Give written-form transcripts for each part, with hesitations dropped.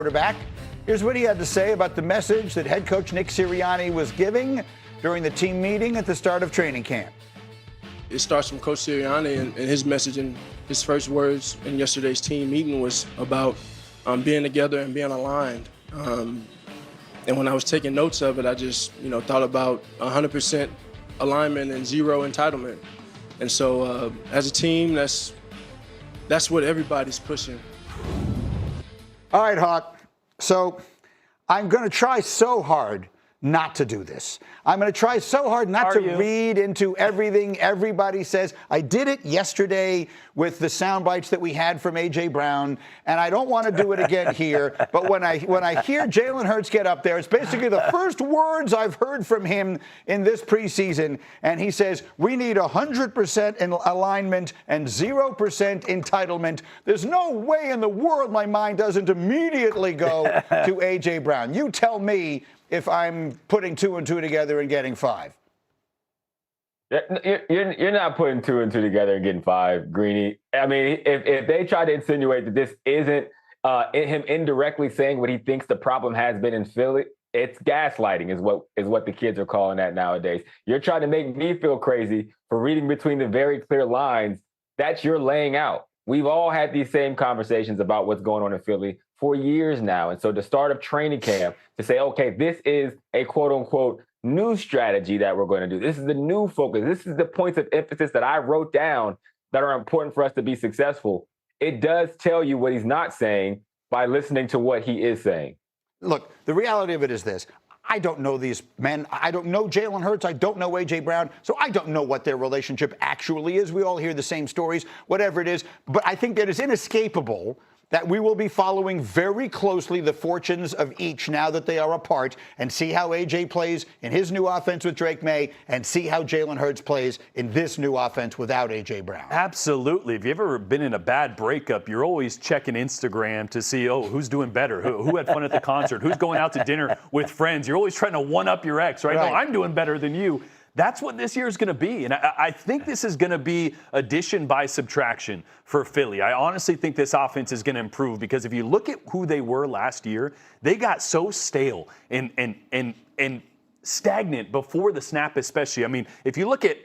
quarterback. Here's what he had to say about the message that head coach Nick Sirianni was giving during the team meeting at the start of training camp. It starts from Coach Sirianni, and his message and his first words in yesterday's team meeting was about being together and being aligned. And when I was taking notes of it, I just thought about 100% alignment and zero entitlement. And so as a team, that's what everybody's pushing. All right, Hawk. So I'm going to try so hard not to do this. I'm going to try so hard not to read into everything everybody says. I did it yesterday with the sound bites that we had from A.J. Brown, and I don't want to do it again here. But when I hear Jalen Hurts get up there, it's basically the first words I've heard from him in this preseason, and he says, we need 100% in alignment and 0% entitlement. There's no way in the world my mind doesn't immediately go to A.J. Brown. You tell me if I'm putting 2 and 2 together and getting 5. You're not putting 2 and 2 together and getting 5, Greeny. I mean, if they try to insinuate that this isn't him indirectly saying what he thinks the problem has been in Philly, it's gaslighting is what the kids are calling that nowadays. You're trying to make me feel crazy for reading between the very clear lines. That's your laying out. We've all had these same conversations about what's going on in Philly for years now. And so the start of training camp to say, okay, this is a quote unquote new strategy that we're going to do. This is the new focus. This is the points of emphasis that I wrote down that are important for us to be successful. It does tell you what he's not saying by listening to what he is saying. Look, the reality of it is this. I don't know these men. I don't know Jalen Hurts. I don't know A.J. Brown. So I don't know what their relationship actually is. We all hear the same stories, whatever it is. But I think that it's inescapable that we will be following very closely the fortunes of each now that they are apart and see how A.J. plays in his new offense with Drake May and see how Jalen Hurts plays in this new offense without A.J. Brown. Absolutely. If you've ever been in a bad breakup, you're always checking Instagram to see, who's doing better? Who had fun at the concert? Who's going out to dinner with friends? You're always trying to one-up your ex, right? No, I'm doing better than you. That's what this year is going to be. And I think this is going to be addition by subtraction for Philly. I honestly think this offense is going to improve because if you look at who they were last year, they got so stale and stagnant before the snap especially. I mean, if you look at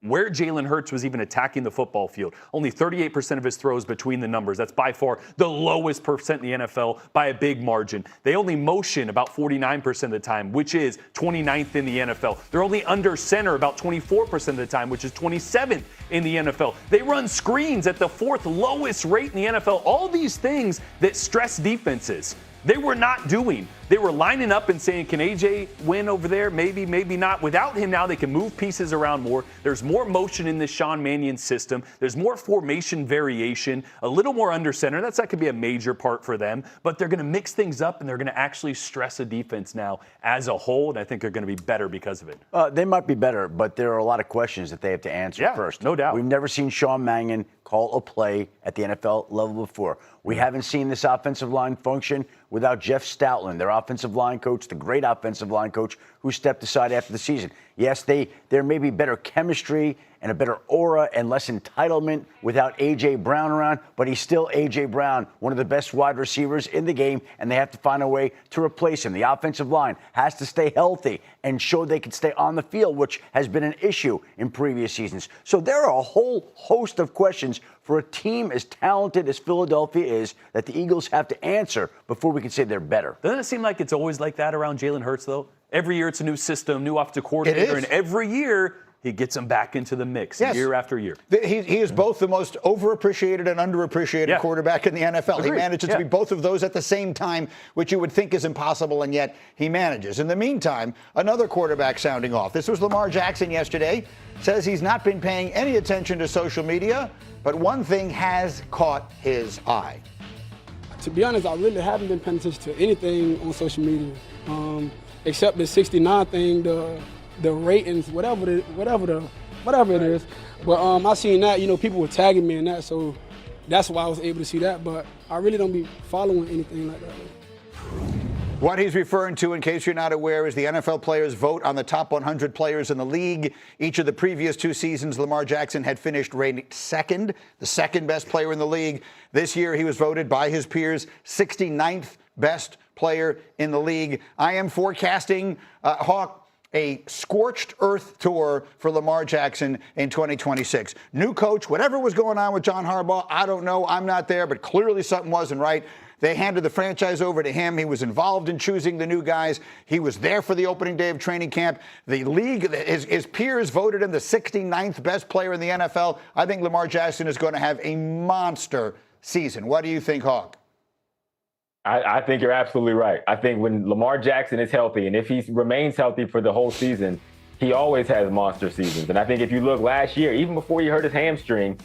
where Jalen Hurts was even attacking the football field, only 38% of his throws between the numbers. That's by far the lowest percent in the NFL by a big margin. They only motion about 49% of the time, which is 29th in the NFL. They're only under center about 24% of the time, which is 27th in the NFL. They run screens at the 4th lowest rate in the NFL. All these things that stress defenses, they were not doing. They were lining up and saying, can AJ win over there? Maybe, maybe not. Without him now, they can move pieces around more. There's more motion in this Sean Mannion system. There's more formation variation, a little more under center. That could be a major part for them. But they're going to mix things up, and they're going to actually stress a defense now as a whole, and I think they're going to be better because of it. They might be better, but there are a lot of questions that they have to answer first. No doubt. We've never seen Sean Mannion call a play at the NFL level before. We haven't seen this offensive line function without Jeff Stoutland, their offensive line coach, the great offensive line coach who stepped aside after the season. Yes, there may be better chemistry and a better aura and less entitlement without A.J. Brown around, but he's still A.J. Brown, one of the best wide receivers in the game, and they have to find a way to replace him. The offensive line has to stay healthy and show they can stay on the field, which has been an issue in previous seasons. So there are a whole host of questions for a team as talented as Philadelphia is that the Eagles have to answer before we can say they're better. Doesn't it seem like it's always like that around Jalen Hurts, though? Every year it's a new system, new offensive coordinator, and every year he gets them back into the mix year after year. He is both the most overappreciated and underappreciated quarterback in the NFL. Agreed. He manages to be both of those at the same time, which you would think is impossible, and yet he manages. In the meantime, another quarterback sounding off. This was Lamar Jackson yesterday. Says he's not been paying any attention to social media, but one thing has caught his eye. To be honest, I really haven't been paying attention to anything on social media, except the 69 thing, the ratings, whatever it is. But I seen that, people were tagging me in that, so that's why I was able to see that. But I really don't be following anything like that. What he's referring to, in case you're not aware, is the NFL players vote on the top 100 players in the league. Each of the previous 2 seasons, Lamar Jackson had finished ranked second, the second best player in the league. This year, he was voted by his peers 69th best player in the league. I am forecasting, Hawk, a scorched earth tour for Lamar Jackson in 2026. New coach, whatever was going on with John Harbaugh, I don't know. I'm not there, but clearly something wasn't right. They handed the franchise over to him. He was involved in choosing the new guys. He was there for the opening day of training camp. The league, his peers voted him the 69th best player in the NFL. I think Lamar Jackson is going to have a monster season. What do you think, Hawk? I think you're absolutely right. I think when Lamar Jackson is healthy, and if he remains healthy for the whole season, he always has monster seasons. And I think if you look last year, even before he hurt his hamstring,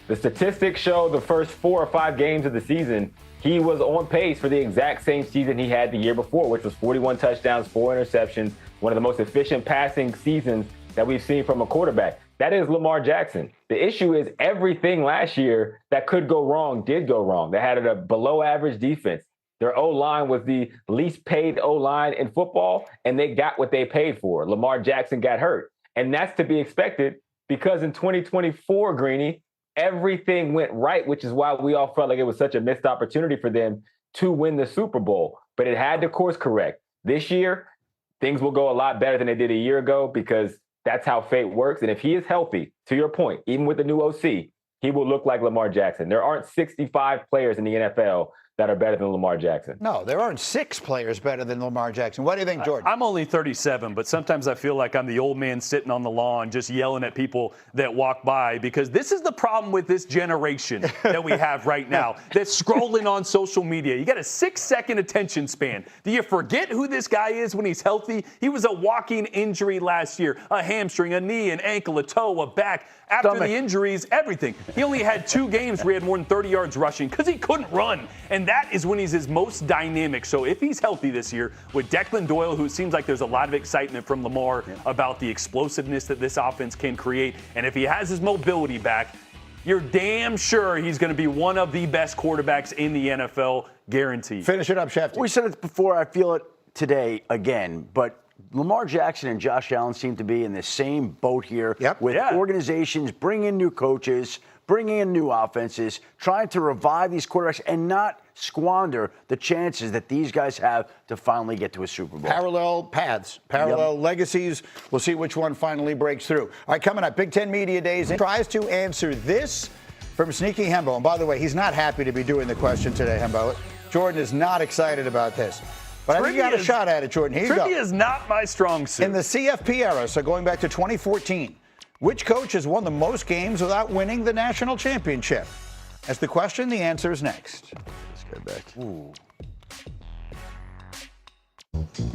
the statistics show the first 4 or 5 games of the season, he was on pace for the exact same season he had the year before, which was 41 touchdowns, 4 interceptions, one of the most efficient passing seasons that we've seen from a quarterback. That is Lamar Jackson. The issue is everything last year that could go wrong did go wrong. They had a below average defense. Their O-line was the least paid O-line in football, and they got what they paid for. Lamar Jackson got hurt. And that's to be expected because in 2024, Greeny, everything went right, which is why we all felt like it was such a missed opportunity for them to win the Super Bowl. But it had to course correct. This year, things will go a lot better than they did a year ago because that's how fate works. And if he is healthy, to your point, even with the new OC, he will look like Lamar Jackson. There aren't 65 players in the NFL that are better than Lamar Jackson. No, there aren't 6 players better than Lamar Jackson. What do you think, Jordan? I'm only 37, but sometimes I feel like I'm the old man sitting on the lawn just yelling at people that walk by because this is the problem with this generation that we have right now that's scrolling on social media. You got a 6-second attention span. Do you forget who this guy is when he's healthy? He was a walking injury last year, a hamstring, a knee, an ankle, a toe, a back. After the injuries, everything. He only had 2 games where he had more than 30 yards rushing because he couldn't run. And that is when he's his most dynamic. So if he's healthy this year with Declan Doyle, who it seems like there's a lot of excitement from Lamar about the explosiveness that this offense can create. And if he has his mobility back, you're damn sure he's going to be one of the best quarterbacks in the NFL, guaranteed. Finish it up, Shefty. We said it before. I feel it today again, but Lamar Jackson and Josh Allen seem to be in the same boat here with organizations bringing in new coaches, bringing in new offenses, trying to revive these quarterbacks and not squander the chances that these guys have to finally get to a Super Bowl. Parallel paths, parallel legacies. We'll see which one finally breaks through. All right, coming up, Big Ten Media Days tries to answer this from Sneaky Hembo. And by the way, he's not happy to be doing the question today, Hembo. Jordan is not excited about this. But I think you got a shot at it, Jordan. Here you go. Trivia is not my strong suit. In the CFP era, so going back to 2014, which coach has won the most games without winning the national championship? That's the question. The answer is next. Let's go back.